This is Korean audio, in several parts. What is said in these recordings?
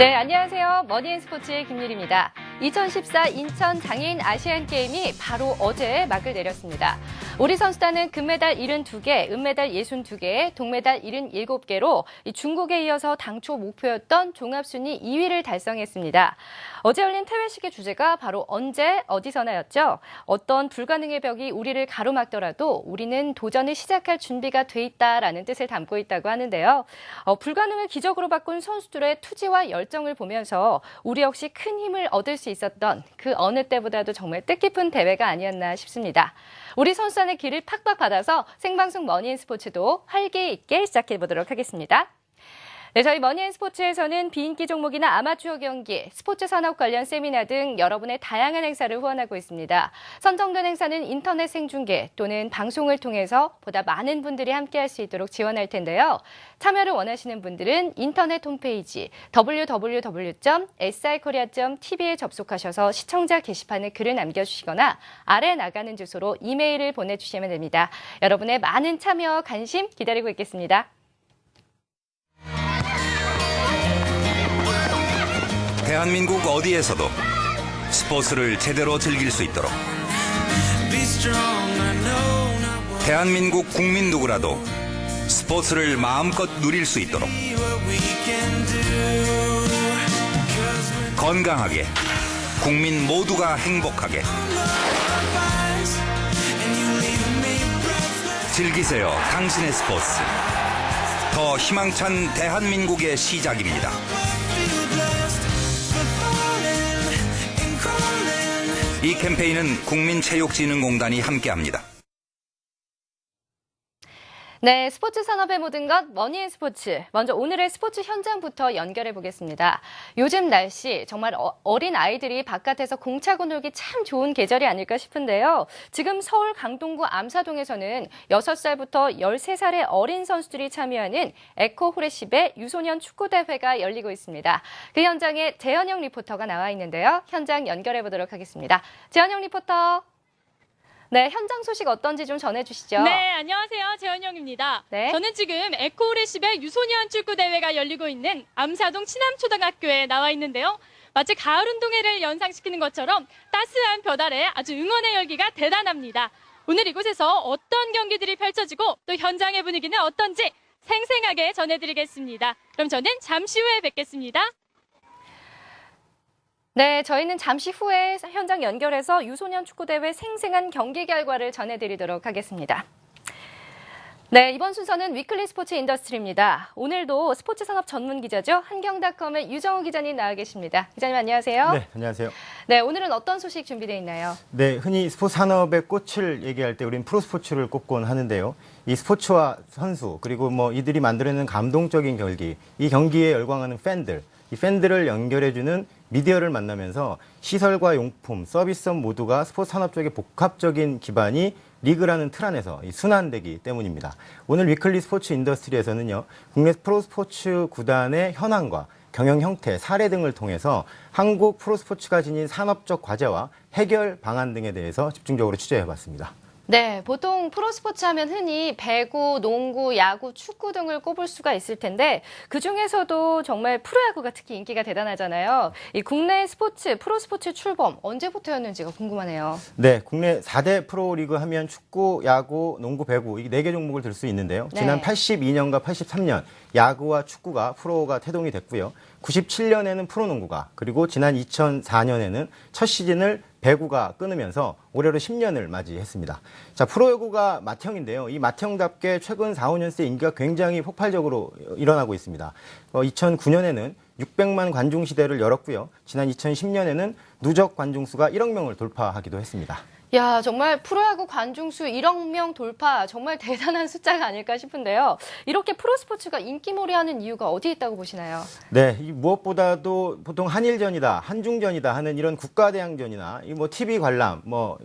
네, 안녕하세요. 머니앤스포츠의 김유리입니다. 2014 인천 장애인 아시안게임이 바로 어제 막을 내렸습니다. 우리 선수단은 금메달 72개, 은메달 62개, 동메달 77개로 중국에 이어서 당초 목표였던 종합순위 2위를 달성했습니다. 어제 열린 퇴회식의 주제가 바로 언제 어디서나였죠. 어떤 불가능의 벽이 우리를 가로막더라도 우리는 도전을 시작할 준비가 돼 있다라는 뜻을 담고 있다고 하는데요. 불가능을 기적으로 바꾼 선수들의 투지와 열정을 보면서 우리 역시 큰 힘을 얻을 수 있었던 그 어느 때보다도 정말 뜻깊은 대회가 아니었나 싶습니다. 우리 선수단의 기를 팍팍 받아서 생방송 머니앤스포츠도 활기 있게 시작해보도록 하겠습니다. 네, 저희 머니앤스포츠에서는 비인기 종목이나 아마추어 경기, 스포츠 산업 관련 세미나 등 여러분의 다양한 행사를 후원하고 있습니다. 선정된 행사는 인터넷 생중계 또는 방송을 통해서 보다 많은 분들이 함께할 수 있도록 지원할 텐데요. 참여를 원하시는 분들은 인터넷 홈페이지 www.srkorea.tv에 접속하셔서 시청자 게시판에 글을 남겨주시거나 아래 나가는 주소로 이메일을 보내주시면 됩니다. 여러분의 많은 참여와 관심 기다리고 있겠습니다. 대한민국 어디에서도 스포츠를 제대로 즐길 수 있도록 대한민국 국민 누구라도 스포츠를 마음껏 누릴 수 있도록 건강하게 국민 모두가 행복하게 즐기세요. 당신의 스포츠 더 희망찬 대한민국의 시작입니다. 이 캠페인은 국민체육진흥공단이 함께합니다. 네, 스포츠 산업의 모든 것 머니앤스포츠. 먼저 오늘의 스포츠 현장부터 연결해 보겠습니다. 요즘 날씨 정말 어린 아이들이 바깥에서 공 차고 놀기 참 좋은 계절이 아닐까 싶은데요. 지금 서울 강동구 암사동에서는 6살부터 13살의 어린 선수들이 참여하는 에코후레시베 유소년 축구대회가 열리고 있습니다. 그 현장에 재현영 리포터가 나와 있는데요. 현장 연결해 보도록 하겠습니다. 재현영 리포터. 네, 현장 소식 어떤지 좀 전해주시죠. 네, 안녕하세요. 재현영입니다. 네. 저는 지금 에코후레시베 유소년 축구대회가 열리고 있는 암사동 친암초등학교에 나와 있는데요. 마치 가을 운동회를 연상시키는 것처럼 따스한 볕 아래 아주 응원의 열기가 대단합니다. 오늘 이곳에서 어떤 경기들이 펼쳐지고 또 현장의 분위기는 어떤지 생생하게 전해드리겠습니다. 그럼 저는 잠시 후에 뵙겠습니다. 네, 저희는 잠시 후에 현장 연결해서 유소년 축구대회 생생한 경기 결과를 전해드리도록 하겠습니다. 네, 이번 순서는 위클리 스포츠 인더스트리입니다. 오늘도 스포츠 산업 전문 기자죠. 한경닷컴의 유정우 기자님 나와 계십니다. 기자님 안녕하세요. 네, 안녕하세요. 네, 오늘은 어떤 소식 준비되어 있나요? 네, 흔히 스포츠 산업의 꽃을 얘기할 때 우리는 프로스포츠를 꼽곤 하는데요. 이 스포츠와 선수 그리고 이들이 만들어내는 감동적인 경기, 이 경기에 열광하는 팬들, 이 팬들을 연결해주는 미디어를 만나면서 시설과 용품, 서비스업 모두가 스포츠 산업 쪽의 복합적인 기반이 리그라는 틀 안에서 순환되기 때문입니다. 오늘 위클리 스포츠 인더스트리에서는요, 국내 프로스포츠 구단의 현황과 경영 형태, 사례 등을 통해서 한국 프로스포츠가 지닌 산업적 과제와 해결 방안 등에 대해서 집중적으로 취재해봤습니다. 네, 보통 프로스포츠 하면 흔히 배구, 농구, 야구, 축구 등을 꼽을 수가 있을 텐데 그중에서도 정말 프로야구가 특히 인기가 대단하잖아요. 이 국내 스포츠, 프로스포츠 출범 언제부터였는지가 궁금하네요. 네, 국내 4대 프로리그 하면 축구, 야구, 농구, 배구 이 4개 종목을 들 수 있는데요. 지난 82년과 83년 야구와 축구가 프로가 태동이 됐고요. 97년에는 프로농구가 그리고 지난 2004년에는 첫 시즌을 배구가 끊으면서 올해로 10년을 맞이했습니다. 자, 프로야구가 맏형인데요. 이 맏형답게 최근 4, 5년 새 인기가 굉장히 폭발적으로 일어나고 있습니다. 2009년에는 600만 관중 시대를 열었고요. 지난 2010년에는 누적 관중 수가 1억 명을 돌파하기도 했습니다. 야, 정말 프로야구 관중수 1억 명 돌파 정말 대단한 숫자가 아닐까 싶은데요. 이렇게 프로스포츠가 인기몰이하는 이유가 어디에 있다고 보시나요? 네, 이 무엇보다도 보통 한일전이다, 한중전이다 하는 이런 국가대항전이나 TV 관람,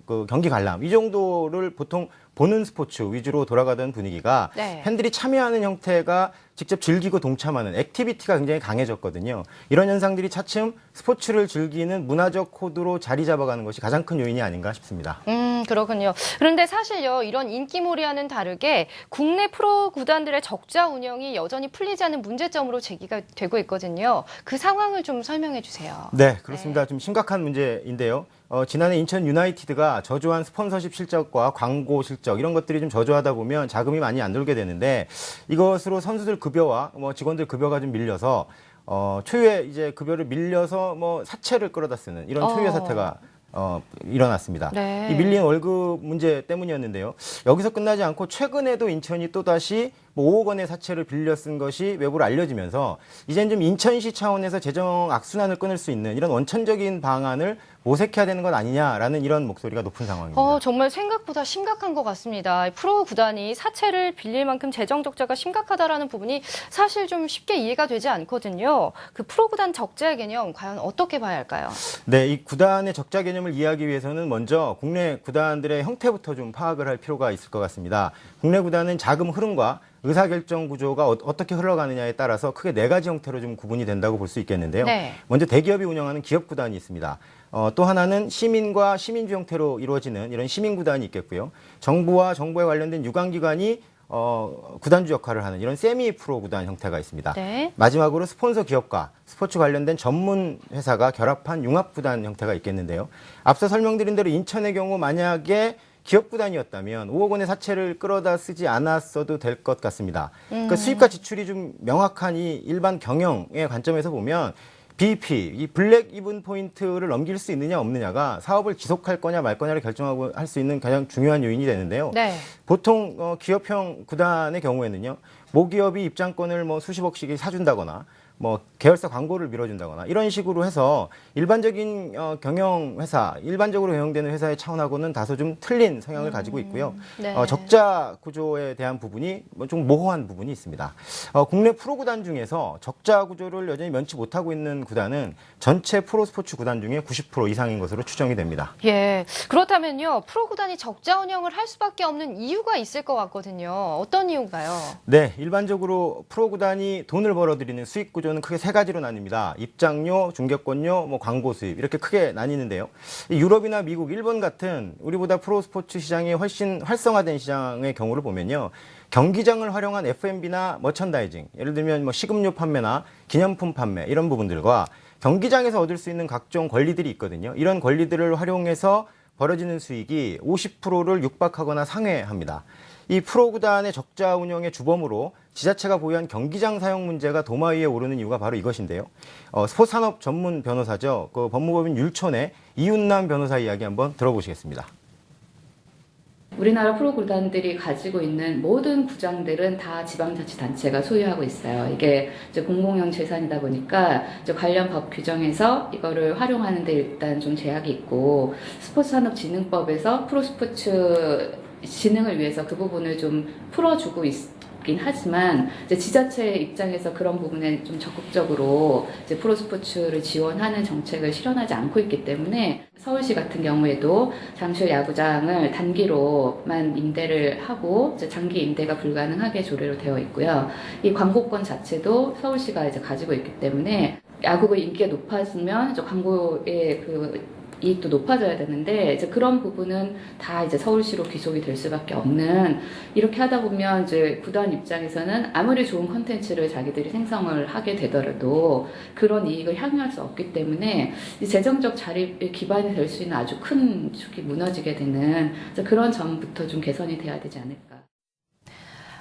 그 경기 관람 이 정도를 보통 보는 스포츠 위주로 돌아가던 분위기가 네. 팬들이 참여하는 형태가 직접 즐기고 동참하는 액티비티가 굉장히 강해졌거든요. 이런 현상들이 차츰 스포츠를 즐기는 문화적 코드로 자리 잡아가는 것이 가장 큰 요인이 아닌가 싶습니다. 그렇군요. 그런데 사실요, 이런 인기몰이와는 다르게 국내 프로 구단들의 적자 운영이 여전히 풀리지 않는 문제점으로 제기가 되고 있거든요. 그 상황을 좀 설명해 주세요. 네, 그렇습니다. 좀 심각한 문제인데요. 지난해 인천 유나이티드가 저조한 스폰서십 실적과 광고 실적 이런 것들이 좀 저조하다 보면 자금이 많이 안 돌게 되는데 이것으로 선수들 급여와 직원들 급여가 좀 밀려서 초유의 이제 급여를 밀려서 사채를 끌어다 쓰는 이런 초유의 사태가 일어났습니다. 네. 이 밀린 월급 문제 때문이었는데요. 여기서 끝나지 않고 최근에도 인천이 또다시 5억 원의 사채를 빌려 쓴 것이 외부로 알려지면서 이젠 좀 인천시 차원에서 재정 악순환을 끊을 수 있는 이런 원천적인 방안을 모색해야 되는 것 아니냐라는 이런 목소리가 높은 상황입니다. 정말 생각보다 심각한 것 같습니다. 프로 구단이 사채를 빌릴 만큼 재정 적자가 심각하다라는 부분이 사실 좀 쉽게 이해가 되지 않거든요. 그 프로 구단 적자의 개념 과연 어떻게 봐야 할까요? 네, 이 구단의 적자 개념을 이해하기 위해서는 먼저 국내 구단들의 형태부터 좀 파악을 할 필요가 있을 것 같습니다. 국내 구단은 자금 흐름과 의사결정 구조가 어떻게 흘러가느냐에 따라서 크게 네 가지 형태로 좀 구분이 된다고 볼 수 있겠는데요. 네. 먼저 대기업이 운영하는 기업 구단이 있습니다. 또 하나는 시민과 시민주 형태로 이루어지는 이런 시민구단이 있겠고요. 정부와 정부에 관련된 유관기관이 구단주 역할을 하는 이런 세미 프로 구단 형태가 있습니다. 네. 마지막으로 스폰서 기업과 스포츠 관련된 전문 회사가 결합한 융합 구단 형태가 있겠는데요. 앞서 설명드린 대로 인천의 경우 만약에 기업 구단이었다면 5억 원의 사채를 끌어다 쓰지 않았어도 될 것 같습니다. 그러니까 수입과 지출이 좀 명확한 이 일반 경영의 관점에서 보면 BEP, 이 블랙 이븐 포인트를 넘길 수 있느냐 없느냐가 사업을 지속할 거냐 말 거냐를 결정하고 할 수 있는 가장 중요한 요인이 되는데요. 네. 보통 기업형 구단의 경우에는요. 모기업이 입장권을 수십억씩 사준다거나 계열사 광고를 밀어준다거나 이런 식으로 해서 일반적인 경영회사, 일반적으로 경영되는 회사의 차원하고는 다소 좀 틀린 성향을 가지고 있고요. 네. 적자 구조에 대한 부분이 좀 모호한 부분이 있습니다. 국내 프로구단 중에서 적자 구조를 여전히 면치 못하고 있는 구단은 전체 프로스포츠 구단 중에 90% 이상인 것으로 추정이 됩니다. 예. 그렇다면요, 프로 구단이 적자 운영을 할 수밖에 없는 이유가 있을 것 같거든요. 어떤 이유인가요? 네, 일반적으로 프로구단이 돈을 벌어들이는 수익 구조는 크게 세 가지로 나뉩니다. 입장료, 중계권료, 광고 수입 이렇게 크게 나뉘는데요. 유럽이나 미국, 일본 같은 우리보다 프로스포츠 시장이 훨씬 활성화된 시장의 경우를 보면요. 경기장을 활용한 F&B나 머천다이징, 예를 들면 식음료 판매나 기념품 판매 이런 부분들과 경기장에서 얻을 수 있는 각종 권리들이 있거든요. 이런 권리들을 활용해서 벌어지는 수익이 50%를 육박하거나 상회합니다. 이 프로구단의 적자 운영의 주범으로 지자체가 보유한 경기장 사용 문제가 도마 위에 오르는 이유가 바로 이것인데요. 스포츠 산업 전문 변호사죠. 그 법무법인 율촌의 이윤남 변호사 이야기 한번 들어보시겠습니다. 우리나라 프로구단들이 가지고 있는 모든 구장들은 다 지방자치단체가 소유하고 있어요. 이게 이제 공공형 재산이다 보니까 이제 관련 법 규정에서 이거를 활용하는데 일단 좀 제약이 있고 스포츠산업진흥법에서 프로스포츠 진흥을 위해서 그 부분을 좀 풀어주고 있긴 하지만 이제 지자체 입장에서 그런 부분에 좀 적극적으로 이제 프로스포츠를 지원하는 정책을 실현하지 않고 있기 때문에 서울시 같은 경우에도 잠실 야구장을 단기로만 임대를 하고 이제 장기 임대가 불가능하게 조례로 되어 있고요. 이 광고권 자체도 서울시가 이제 가지고 있기 때문에 야구의 인기가 높아지면 이제 광고의 그 이익도 높아져야 되는데 이제 그런 부분은 다 이제 서울시로 귀속이 될 수밖에 없는, 이렇게 하다 보면 이제 구단 입장에서는 아무리 좋은 컨텐츠를 자기들이 생성을 하게 되더라도 그런 이익을 향유할 수 없기 때문에 이 재정적 자립의 기반이 될 수 있는 아주 큰 축이 무너지게 되는 그런 점부터 좀 개선이 돼야 되지 않을까.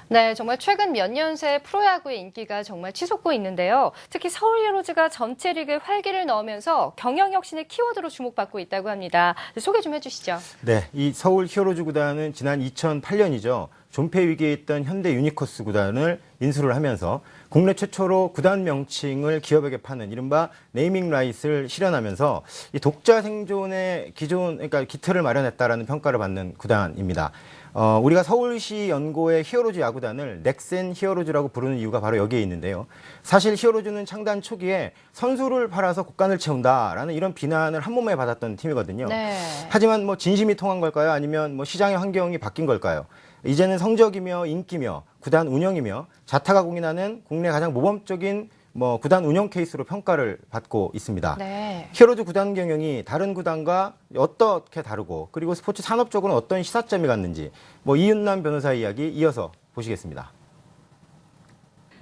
네, 정말 최근 몇 년 새 프로야구의 인기가 정말 치솟고 있는데요. 특히 서울 히어로즈가 전체 리그에 활기를 넣으면서 경영 혁신의 키워드로 주목받고 있다고 합니다. 소개 좀 해주시죠. 네, 이 서울 히어로즈 구단은 지난 2008년이죠. 존폐 위기에 있던 현대 유니커스 구단을 인수를 하면서 국내 최초로 구단 명칭을 기업에게 파는 이른바 네이밍 라이트를 실현하면서 이 독자 생존의 그러니까 기틀을 마련했다라는 평가를 받는 구단입니다. 우리가 서울시 연고의 히어로즈 야구단을 넥센 히어로즈라고 부르는 이유가 바로 여기에 있는데요. 사실 히어로즈는 창단 초기에 선수를 팔아서 곡간을 채운다라는 이런 비난을 한 몸에 받았던 팀이거든요. 네. 하지만 뭐 진심이 통한 걸까요? 아니면 뭐 시장의 환경이 바뀐 걸까요? 이제는 성적이며 인기며 구단 운영이며 자타가 공인하는 국내 가장 모범적인 뭐 구단 운영 케이스로 평가를 받고 있습니다. 네. 히어로즈 구단 경영이 다른 구단과 어떻게 다르고 그리고 스포츠 산업적으로는 어떤 시사점이 갔는지 뭐 이윤남 변호사 이야기 이어서 보시겠습니다.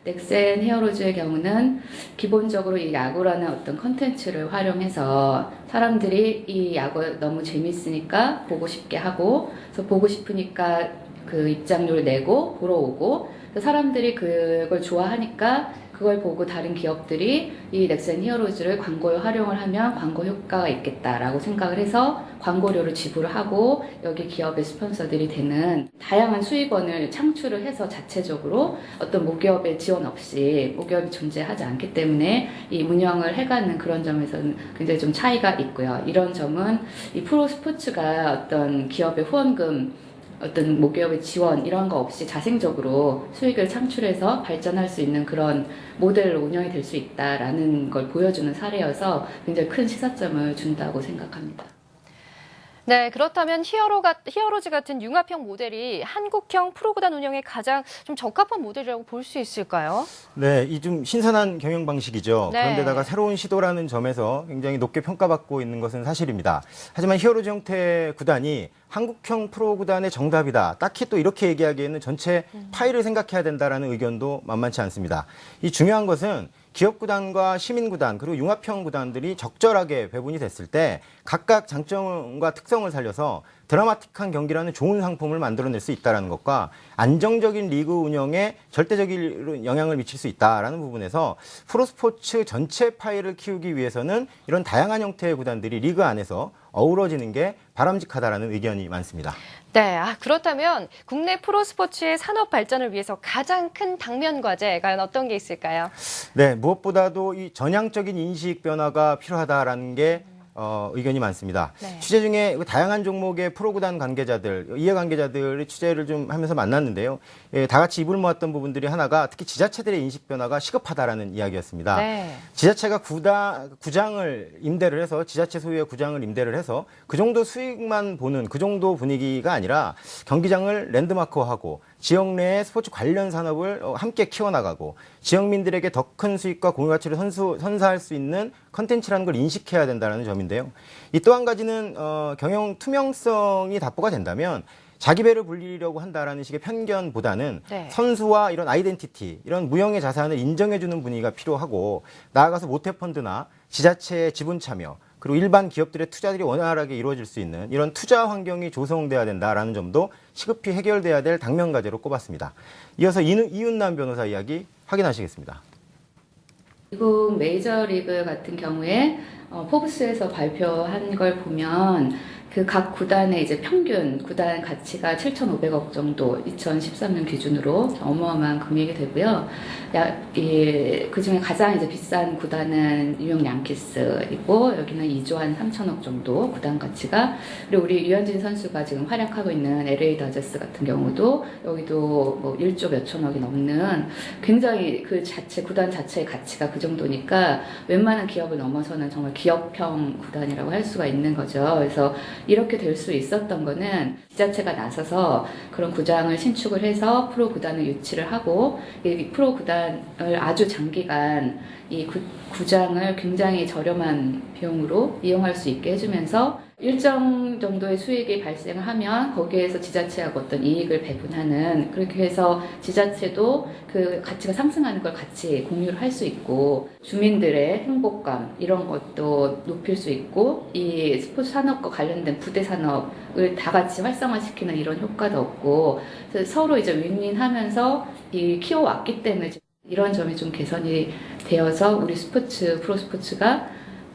넥센 히어로즈의 경우는 기본적으로 이 야구라는 어떤 컨텐츠를 활용해서 사람들이 이 야구 너무 재밌으니까 보고 싶게 하고, 그래서 보고 싶으니까 그 입장료를 내고 보러 오고, 사람들이 그걸 좋아하니까 그걸 보고 다른 기업들이 이 넥센 히어로즈를 광고에 활용을 하면 광고 효과가 있겠다라고 생각을 해서 광고료를 지불을 하고 여기 기업의 스폰서들이 되는 다양한 수익원을 창출을 해서 자체적으로 어떤 모기업의 지원 없이 모기업이 존재하지 않기 때문에 이 운영을 해가는 그런 점에서는 굉장히 좀 차이가 있고요. 이런 점은 이 프로 스포츠가 어떤 기업의 후원금 어떤 모기업의 지원 이런 거 없이 자생적으로 수익을 창출해서 발전할 수 있는 그런 모델로 운영이 될 수 있다라는 걸 보여주는 사례여서 굉장히 큰 시사점을 준다고 생각합니다. 네, 그렇다면 히어로즈 같은 융합형 모델이 한국형 프로구단 운영에 가장 좀 적합한 모델이라고 볼 수 있을까요? 네, 이 좀 신선한 경영 방식이죠. 네. 그런데다가 새로운 시도라는 점에서 굉장히 높게 평가받고 있는 것은 사실입니다. 하지만 히어로즈 형태의 구단이 한국형 프로구단의 정답이다. 딱히 또 이렇게 얘기하기에는 전체 파이를 생각해야 된다라는 의견도 만만치 않습니다. 이 중요한 것은 기업구단과 시민구단 그리고 융합형 구단들이 적절하게 배분이 됐을 때 각각 장점과 특성을 살려서 드라마틱한 경기라는 좋은 상품을 만들어낼 수 있다는 것과 안정적인 리그 운영에 절대적인 영향을 미칠 수 있다는 부분에서 프로스포츠 전체 파이를 키우기 위해서는 이런 다양한 형태의 구단들이 리그 안에서 어우러지는 게 바람직하다라는 의견이 많습니다. 네, 그렇다면 국내 프로스포츠의 산업 발전을 위해서 가장 큰 당면 과제 과연 어떤 게 있을까요? 네, 무엇보다도 이 전향적인 인식 변화가 필요하다라는 게 의견이 많습니다. 네. 취재 중에 다양한 종목의 프로구단 관계자들, 이해관계자들의 취재를 좀 하면서 만났는데요. 예, 다 같이 입을 모았던 부분들이 하나가 특히 지자체들의 인식 변화가 시급하다라는 이야기였습니다. 네. 지자체가 구장을 임대를 해서 지자체 소유의 구장을 임대를 해서 그 정도 수익만 보는 그 정도 분위기가 아니라 경기장을 랜드마크화하고 지역 내의 스포츠 관련 산업을 함께 키워나가고 지역민들에게 더 큰 수익과 공유가치를 선사할 수 있는 컨텐츠라는 걸 인식해야 된다는 점인데요. 이 또 한 가지는 경영 투명성이 답보가 된다면 자기 배를 불리려고 한다라는 식의 편견보다는 네. 선수와 이런 아이덴티티, 이런 무형의 자산을 인정해주는 분위기가 필요하고 나아가서 모태펀드나 지자체의 지분 참여 그리고 일반 기업들의 투자들이 원활하게 이루어질 수 있는 이런 투자 환경이 조성돼야 된다라는 점도 시급히 해결돼야 될 당면 과제로 꼽았습니다. 이어서 이윤남 변호사 이야기 확인하시겠습니다. 미국 메이저리그 같은 경우에 포브스에서 발표한 걸 보면 그 각 구단의 이제 평균 구단 가치가 7,500억 정도 2013년 기준으로 어마어마한 금액이 되고요. 그 중에 가장 이제 비싼 구단은 뉴욕 양키스이고 여기는 2조 한 3천억 정도 구단 가치가. 그리고 우리 류현진 선수가 지금 활약하고 있는 LA 다저스 같은 경우도 여기도 뭐 1조 몇 천억이 넘는 굉장히 그 구단 자체의 가치가 그 정도니까 웬만한 기업을 넘어서는 정말 기업형 구단이라고 할 수가 있는 거죠. 그래서 이렇게 될 수 있었던 거는 지자체가 나서서 그런 구장을 신축을 해서 프로 구단을 유치를 하고 이 프로 구단을 아주 장기간 이 구장을 굉장히 저렴한 비용으로 이용할 수 있게 해주면서 일정 정도의 수익이 발생을 하면 거기에서 지자체하고 어떤 이익을 배분하는, 그렇게 해서 지자체도 그 가치가 상승하는 걸 같이 공유를 할 수 있고 주민들의 행복감 이런 것도 높일 수 있고 이 스포츠 산업과 관련된 부대 산업을 다 같이 활성화시키는 이런 효과도 없고 서로 이제 윈윈하면서 이 키워왔기 때문에 이런 점이 좀 개선이 되어서 우리 프로 스포츠가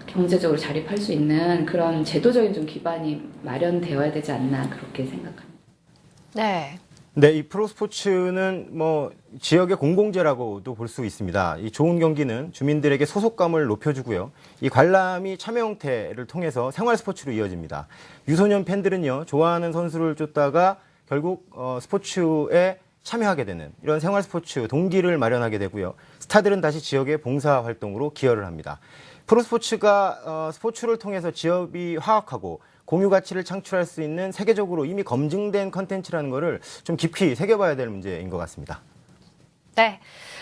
경제적으로 자립할 수 있는 그런 제도적인 좀 기반이 마련되어야 되지 않나 그렇게 생각합니다. 네. 네, 이 프로스포츠는 뭐 지역의 공공재라고도 볼 수 있습니다. 이 좋은 경기는 주민들에게 소속감을 높여주고요. 이 관람이 참여 형태를 통해서 생활 스포츠로 이어집니다. 유소년 팬들은요, 좋아하는 선수를 쫓다가 결국 스포츠에 참여하게 되는 이런 생활 스포츠 동기를 마련하게 되고요. 스타들은 다시 지역의 봉사 활동으로 기여를 합니다. 프로스포츠가 스포츠를 통해서 지역이 화합하고 공유 가치를 창출할 수 있는 세계적으로 이미 검증된 컨텐츠라는 것을 좀 깊이 새겨봐야 될 문제인 것 같습니다. 네.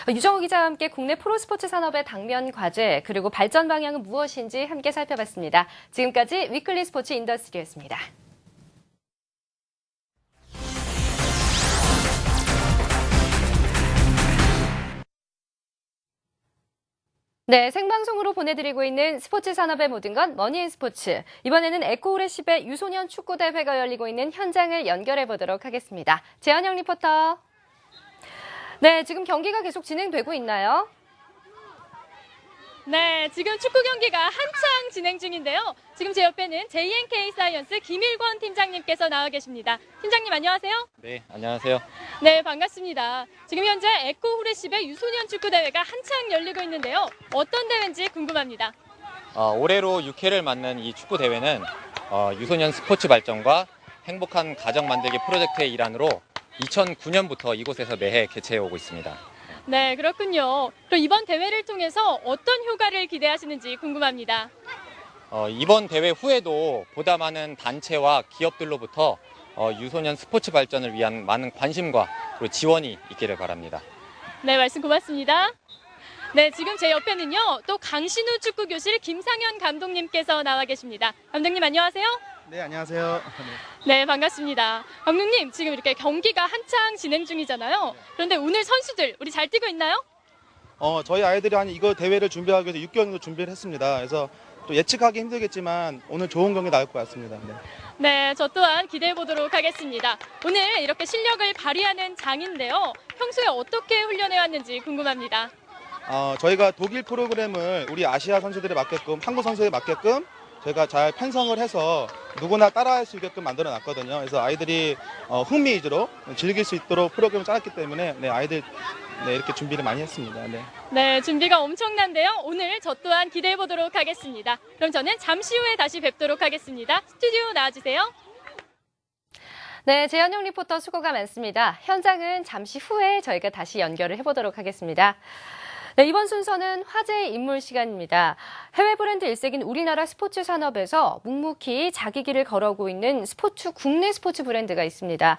유정우 기자와 함께 국내 프로스포츠 산업의 당면 과제 그리고 발전 방향은 무엇인지 함께 살펴봤습니다. 지금까지 위클리 스포츠 인더스트리였습니다. 네, 생방송으로 보내드리고 있는 스포츠 산업의 모든 건 머니앤스포츠. 이번에는 에코우레십의 유소년 축구대회가 열리고 있는 현장을 연결해 보도록 하겠습니다. 재현영 리포터. 네, 지금 경기가 계속 진행되고 있나요? 네, 지금 축구 경기가 한창 진행 중인데요. 지금 제 옆에는 JNK 사이언스 김일권 팀장님께서 나와 계십니다. 팀장님 안녕하세요. 네, 안녕하세요. 네, 반갑습니다. 지금 현재 에코후레십의 유소년 축구 대회가 한창 열리고 있는데요. 어떤 대회인지 궁금합니다. 올해로 6회를 맞는 이 축구 대회는 유소년 스포츠 발전과 행복한 가정 만들기 프로젝트의 일환으로 2009년부터 이곳에서 매해 개최해 오고 있습니다. 네, 그렇군요. 그럼 이번 대회를 통해서 어떤 효과를 기대하시는지 궁금합니다. 이번 대회 후에도 보다 많은 단체와 기업들로부터 유소년 스포츠 발전을 위한 많은 관심과 그리고 지원이 있기를 바랍니다. 네, 말씀 고맙습니다. 네, 지금 제 옆에는요, 또 강신우 축구교실 김상현 감독님께서 나와 계십니다. 감독님 안녕하세요. 네, 안녕하세요. 네, 반갑습니다. 감독님, 지금 이렇게 경기가 한창 진행 중이잖아요. 그런데 오늘 선수들, 우리 잘 뛰고 있나요? 저희 아이들이 이거 대회를 준비하기 위해서 6개월 정도 준비를 했습니다. 그래서 또 예측하기 힘들겠지만 오늘 좋은 경기 나올 것 같습니다. 네. 네, 저 또한 기대해 보도록 하겠습니다. 오늘 이렇게 실력을 발휘하는 장인데요. 평소에 어떻게 훈련해 왔는지 궁금합니다. 저희가 독일 프로그램을 우리 아시아 선수들에 맞게끔, 한국 선수에 맞게끔 저희가 잘 편성을 해서 누구나 따라할 수 있게끔 만들어 놨거든요. 그래서 아이들이 흥미 위주로 즐길 수 있도록 프로그램을 짜놨기 때문에 네, 아이들 이렇게 준비를 많이 했습니다. 네. 네, 준비가 엄청난데요. 오늘 저 또한 기대해 보도록 하겠습니다. 그럼 저는 잠시 후에 다시 뵙도록 하겠습니다. 스튜디오 나와주세요. 네, 재현영 리포터 수고가 많습니다. 현장은 잠시 후에 저희가 다시 연결을 해보도록 하겠습니다. 네, 이번 순서는 화제의 인물 시간입니다. 해외 브랜드 일색인 우리나라 스포츠 산업에서 묵묵히 자기 길을 걸어오고 있는 국내 스포츠 브랜드가 있습니다.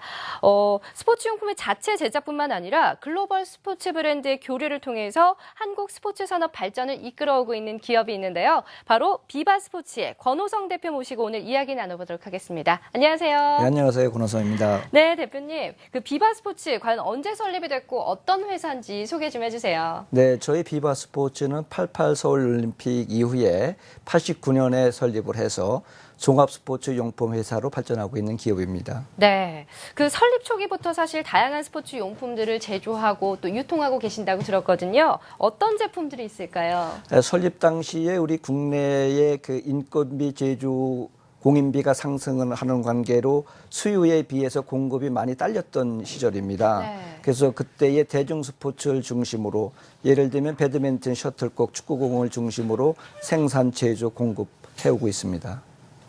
스포츠 용품의 자체 제작뿐만 아니라 글로벌 스포츠 브랜드의 교류를 통해서 한국 스포츠 산업 발전을 이끌어오고 있는 기업이 있는데요. 바로 비바 스포츠의 권호성 대표 모시고 오늘 이야기 나눠보도록 하겠습니다. 안녕하세요. 네, 안녕하세요. 권호성입니다. 네, 대표님. 그 비바 스포츠 과연 언제 설립이 됐고 어떤 회사인지 소개 좀 해주세요. 네, 저희 비바 스포츠는 88 서울올림픽 이후에 89년에 설립을 해서 종합 스포츠 용품 회사로 발전하고 있는 기업입니다. 네, 그 설립 초기부터 사실 다양한 스포츠 용품들을 제조하고 또 유통하고 계신다고 들었거든요. 어떤 제품들이 있을까요? 설립 당시에 우리 국내의 그 인건비 제조 공인비가 상승을 하는 관계로 수요에 비해서 공급이 많이 딸렸던 시절입니다. 네. 그래서 그때의 대중 스포츠를 중심으로 예를 들면 배드민턴, 셔틀콕, 축구공을 중심으로 생산, 제조, 공급해오고 있습니다.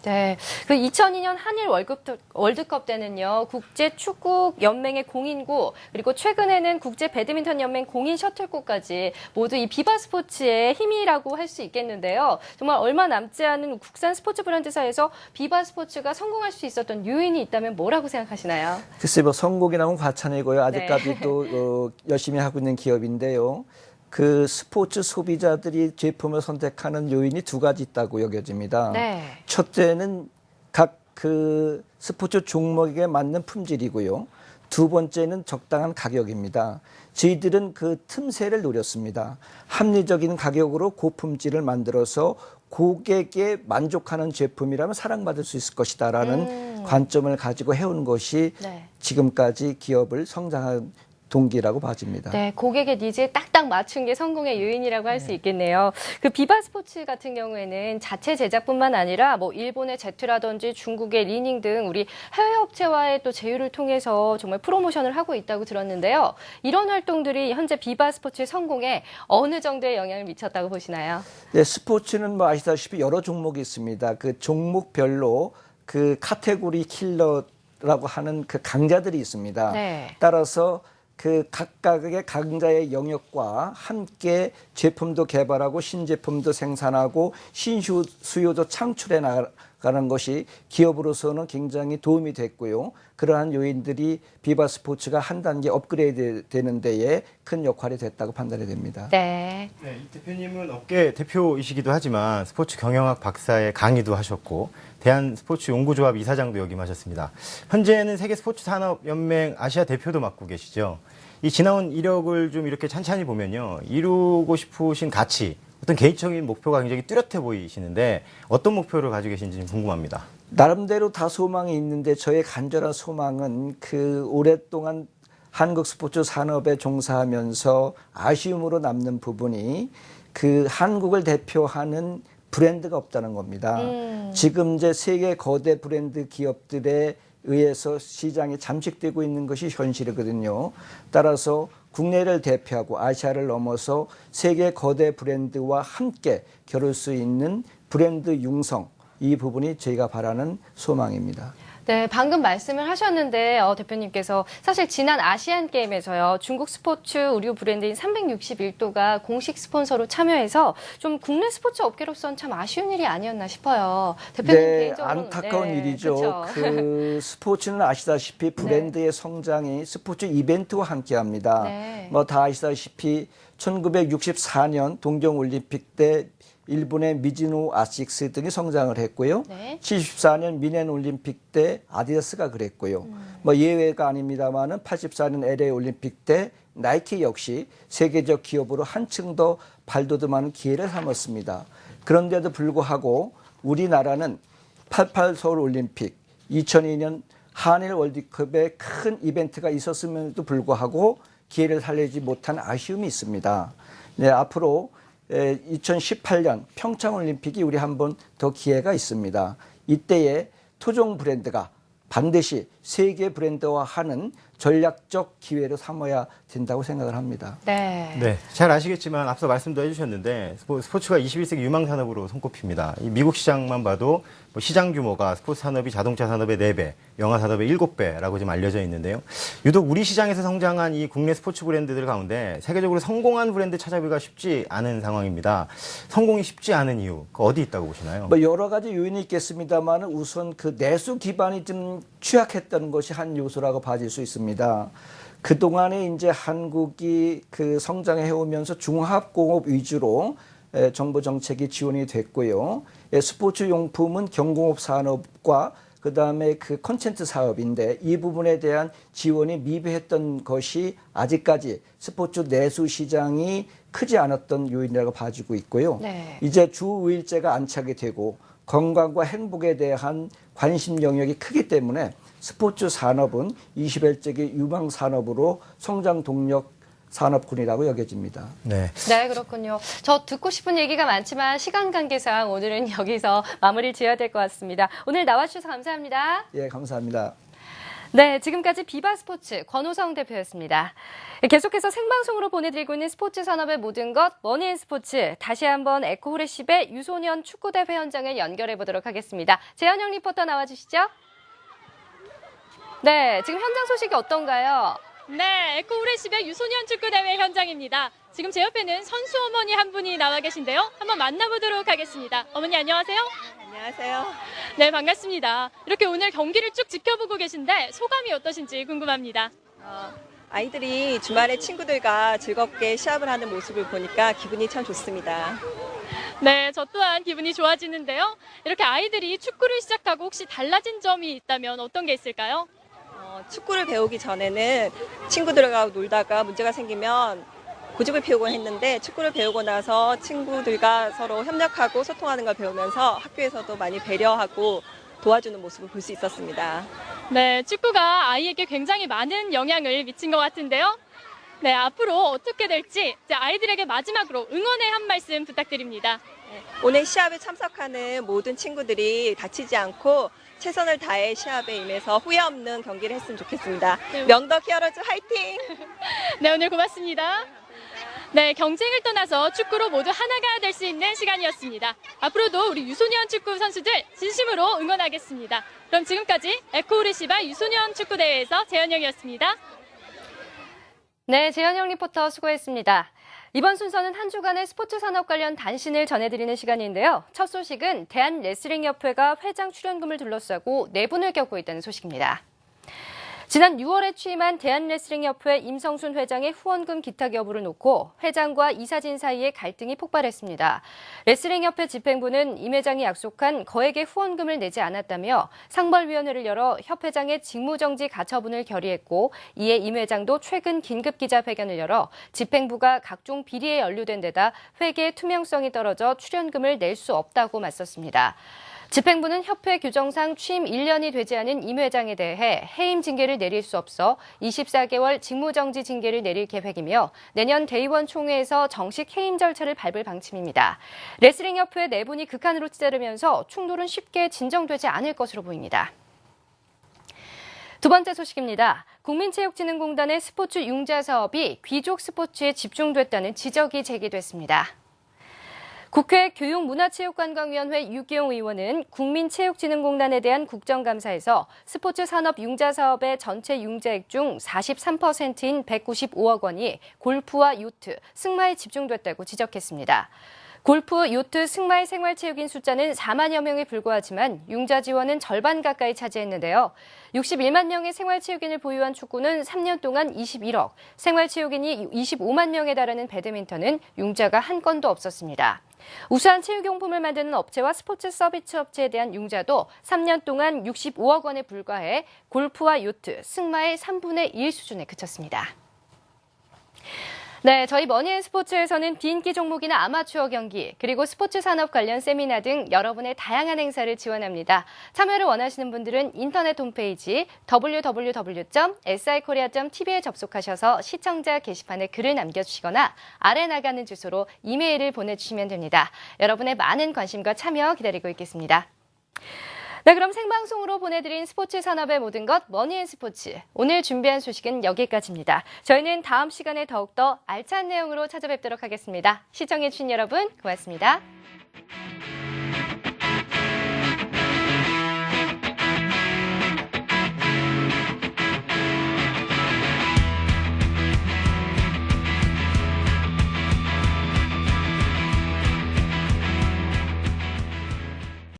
네, 그 2002년 한일 월드컵 때는요, 국제축구연맹의 공인구, 그리고 최근에는 국제배드민턴연맹 공인 셔틀콕까지 모두 이 비바 스포츠의 힘이라고 할 수 있겠는데요. 정말 얼마 남지 않은 국산 스포츠 브랜드사에서 비바 스포츠가 성공할 수 있었던 요인이 있다면 뭐라고 생각하시나요? 글쎄 뭐 성공이라면 과찬이고요. 아직까지도 네. 열심히 하고 있는 기업인데요. 그 스포츠 소비자들이 제품을 선택하는 요인이 두 가지 있다고 여겨집니다. 네. 첫째는 각 그 스포츠 종목에 맞는 품질이고요. 두 번째는 적당한 가격입니다. 저희들은 그 틈새를 노렸습니다. 합리적인 가격으로 고품질을 만들어서 고객에 만족하는 제품이라면 사랑받을 수 있을 것이다라는 관점을 가지고 해온 것이 네. 지금까지 기업을 성장한 동기라고 봐집니다. 네, 고객의 니즈에 딱딱 맞춘 게 성공의 요인이라고 할 수 있겠네요. 그 비바 스포츠 같은 경우에는 자체 제작뿐만 아니라 뭐 일본의 제트라든지 중국의 리닝 등 우리 해외 업체와의 또 제휴를 통해서 정말 프로모션을 하고 있다고 들었는데요. 이런 활동들이 현재 비바 스포츠의 성공에 어느 정도의 영향을 미쳤다고 보시나요? 네, 스포츠는 뭐 아시다시피 여러 종목이 있습니다. 그 종목별로 그 카테고리 킬러라고 하는 그 강자들이 있습니다. 네. 따라서 그 각각의 강자의 영역과 함께 제품도 개발하고 신제품도 생산하고 신수요도 창출해 나가는 것이 기업으로서는 굉장히 도움이 됐고요. 그러한 요인들이 비바 스포츠가 한 단계 업그레이드 되는 데에 큰 역할이 됐다고 판단이 됩니다. 네. 네, 이 대표님은 업계 대표이시기도 하지만 스포츠 경영학 박사의 강의도 하셨고 대한 스포츠 연구조합 이사장도 역임하셨습니다. 현재는 세계 스포츠 산업 연맹 아시아 대표도 맡고 계시죠. 이 지나온 이력을 좀 이렇게 찬찬히 보면요, 이루고 싶으신 가치, 어떤 개인적인 목표가 굉장히 뚜렷해 보이시는데 어떤 목표를 가지고 계신지 좀 궁금합니다. 나름대로 다 소망이 있는데 저의 간절한 소망은 그 오랫동안 한국 스포츠 산업에 종사하면서 아쉬움으로 남는 부분이 그 한국을 대표하는 브랜드가 없다는 겁니다. 지금 이제 세계 거대 브랜드 기업들에 의해서 시장이 잠식되고 있는 것이 현실이거든요. 따라서 국내를 대표하고 아시아를 넘어서 세계 거대 브랜드와 함께 겨룰 수 있는 브랜드 융성, 이 부분이 저희가 바라는 소망입니다. 네, 방금 말씀을 하셨는데 대표님께서 사실 지난 아시안 게임에서요, 중국 스포츠 의류 브랜드인 361도가 공식 스폰서로 참여해서 좀 국내 스포츠 업계로서는 참 아쉬운 일이 아니었나 싶어요. 대표님 네, 개인적으로는 안타까운 네, 일이죠. 그쵸? 그 스포츠는 아시다시피 브랜드의 성장이 스포츠 이벤트와 함께합니다. 네. 뭐 다 아시다시피 1964년 동경올림픽 때 일본의 미즈노 아식스 등이 성장을 했고요. 네. 74년 미넨 올림픽 때 아디다스가 그랬고요. 뭐 예외가 아닙니다만은 84년 LA 올림픽 때 나이키 역시 세계적 기업으로 한층 더 발돋움하는 기회를 삼았습니다. 그런데도 불구하고 우리나라는 88 서울 올림픽, 2002년 한일 월드컵에 큰 이벤트가 있었음에도 불구하고 기회를 살리지 못한 아쉬움이 있습니다. 네, 앞으로 2018년 평창올림픽이 우리 한 번 더 기회가 있습니다. 이때에 토종 브랜드가 반드시 세계 브랜드화하는 전략적 기회로 삼아야 된다고 생각을 합니다. 네. 네, 잘 아시겠지만 앞서 말씀도 해주셨는데 스포츠가 21세기 유망 산업으로 손꼽힙니다. 이 미국 시장만 봐도 뭐 시장 규모가 스포츠 산업이 자동차 산업의 4배, 영화 산업의 7배라고 지금 알려져 있는데요. 유독 우리 시장에서 성장한 이 국내 스포츠 브랜드들 가운데 세계적으로 성공한 브랜드 찾아보기가 쉽지 않은 상황입니다. 성공이 쉽지 않은 이유, 어디 있다고 보시나요? 뭐 여러 가지 요인이 있겠습니다만 우선 그 내수 기반이 좀 취약했다는 것이 한 요소라고 봐질 수 있습니다. 그동안에 이제 한국이 그 성장해 오면서 중화합공업 위주로 정부 정책이 지원이 됐고요. 스포츠 용품은 경공업 산업과 그다음에 그 콘텐츠 사업인데 이 부분에 대한 지원이 미비했던 것이 아직까지 스포츠 내수 시장이 크지 않았던 요인이라고 봐지고 있고요. 네. 이제 주 5일제가 안착이 되고 건강과 행복에 대한 관심 영역이 크기 때문에 스포츠 산업은 21세기 유망 산업으로 성장 동력 산업군이라고 여겨집니다. 네. 네, 그렇군요. 저 듣고 싶은 얘기가 많지만 시간 관계상 오늘은 여기서 마무리를 지어야 될 것 같습니다. 오늘 나와주셔서 감사합니다. 예, 감사합니다. 네, 지금까지 비바 스포츠 권호성 대표였습니다. 계속해서 생방송으로 보내드리고 있는 스포츠 산업의 모든 것 머니앤 스포츠, 다시 한번 에코후레십의 유소년 축구대회 현장을 연결해 보도록 하겠습니다. 재현영 리포터 나와주시죠. 네, 지금 현장 소식이 어떤가요? 네, 에코후레십의 유소년 축구대회 현장입니다. 지금 제 옆에는 선수 어머니 한 분이 나와 계신데요. 한번 만나보도록 하겠습니다. 어머니 안녕하세요. 안녕하세요. 네, 반갑습니다. 이렇게 오늘 경기를 쭉 지켜보고 계신데 소감이 어떠신지 궁금합니다. 아이들이 주말에 친구들과 즐겁게 시합을 하는 모습을 보니까 기분이 참 좋습니다. 네, 저 또한 기분이 좋아지는데요. 이렇게 아이들이 축구를 시작하고 혹시 달라진 점이 있다면 어떤 게 있을까요? 축구를 배우기 전에는 친구들과 놀다가 문제가 생기면 고집을 피우곤 했는데 축구를 배우고 나서 친구들과 서로 협력하고 소통하는 걸 배우면서 학교에서도 많이 배려하고 도와주는 모습을 볼 수 있었습니다. 네, 축구가 아이에게 굉장히 많은 영향을 미친 것 같은데요. 네, 앞으로 어떻게 될지 이제 아이들에게 마지막으로 응원의 한 말씀 부탁드립니다. 오늘 시합에 참석하는 모든 친구들이 다치지 않고 최선을 다해 시합에 임해서 후회 없는 경기를 했으면 좋겠습니다. 네. 명덕 히어로즈 화이팅! 네, 오늘 고맙습니다. 네, 경쟁을 떠나서 축구로 모두 하나가 될 수 있는 시간이었습니다. 앞으로도 우리 유소년 축구 선수들 진심으로 응원하겠습니다. 그럼 지금까지 에코우리시바 유소년 축구대회에서 재현영이었습니다. 네, 재현영 리포터 수고했습니다. 이번 순서는 한 주간의 스포츠 산업 관련 단신을 전해드리는 시간인데요. 첫 소식은 대한레슬링협회가 회장 출연금을 둘러싸고 내분을 겪고 있다는 소식입니다. 지난 6월에 취임한 대한레슬링협회 임성순 회장의 후원금 기탁 여부를 놓고 회장과 이사진 사이에 갈등이 폭발했습니다. 레슬링협회 집행부는 임 회장이 약속한 거액의 후원금을 내지 않았다며 상벌위원회를 열어 협 회장의 직무정지 가처분을 결의했고 이에 임 회장도 최근 긴급 기자회견을 열어 집행부가 각종 비리에 연루된 데다 회계의 투명성이 떨어져 출연금을 낼 수 없다고 맞섰습니다. 집행부는 협회 규정상 취임 1년이 되지 않은 임 회장에 대해 해임 징계를 내릴 수 없어 24개월 직무정지 징계를 내릴 계획이며 내년 대의원 총회에서 정식 해임 절차를 밟을 방침입니다. 레슬링협회 내분이 극한으로 치달으면서 충돌은 쉽게 진정되지 않을 것으로 보입니다. 두 번째 소식입니다. 국민체육진흥공단의 스포츠 융자 사업이 귀족 스포츠에 집중됐다는 지적이 제기됐습니다. 국회 교육문화체육관광위원회 유기용 의원은 국민체육진흥공단에 대한 국정감사에서 스포츠 산업 융자 사업의 전체 융자액 중 43%인 195억 원이 골프와 요트, 승마에 집중됐다고 지적했습니다. 골프, 요트, 승마의 생활체육인 숫자는 4만여 명에 불과하지만 융자 지원은 절반 가까이 차지했는데요. 61만 명의 생활체육인을 보유한 축구는 3년 동안 21억, 생활체육인이 25만 명에 달하는 배드민턴은 융자가 한 건도 없었습니다. 우수한 체육용품을 만드는 업체와 스포츠 서비스 업체에 대한 융자도 3년 동안 65억 원에 불과해 골프와 요트, 승마의 3분의 1 수준에 그쳤습니다. 네, 저희 머니앤스포츠에서는 비인기 종목이나 아마추어 경기, 그리고 스포츠 산업 관련 세미나 등 여러분의 다양한 행사를 지원합니다. 참여를 원하시는 분들은 인터넷 홈페이지 www.sikorea.tv에 접속하셔서 시청자 게시판에 글을 남겨주시거나 아래 나가는 주소로 이메일을 보내주시면 됩니다. 여러분의 많은 관심과 참여 기다리고 있겠습니다. 네, 그럼 생방송으로 보내드린 스포츠 산업의 모든 것 머니앤스포츠. 오늘 준비한 소식은 여기까지입니다. 저희는 다음 시간에 더욱더 알찬 내용으로 찾아뵙도록 하겠습니다. 시청해주신 여러분 고맙습니다.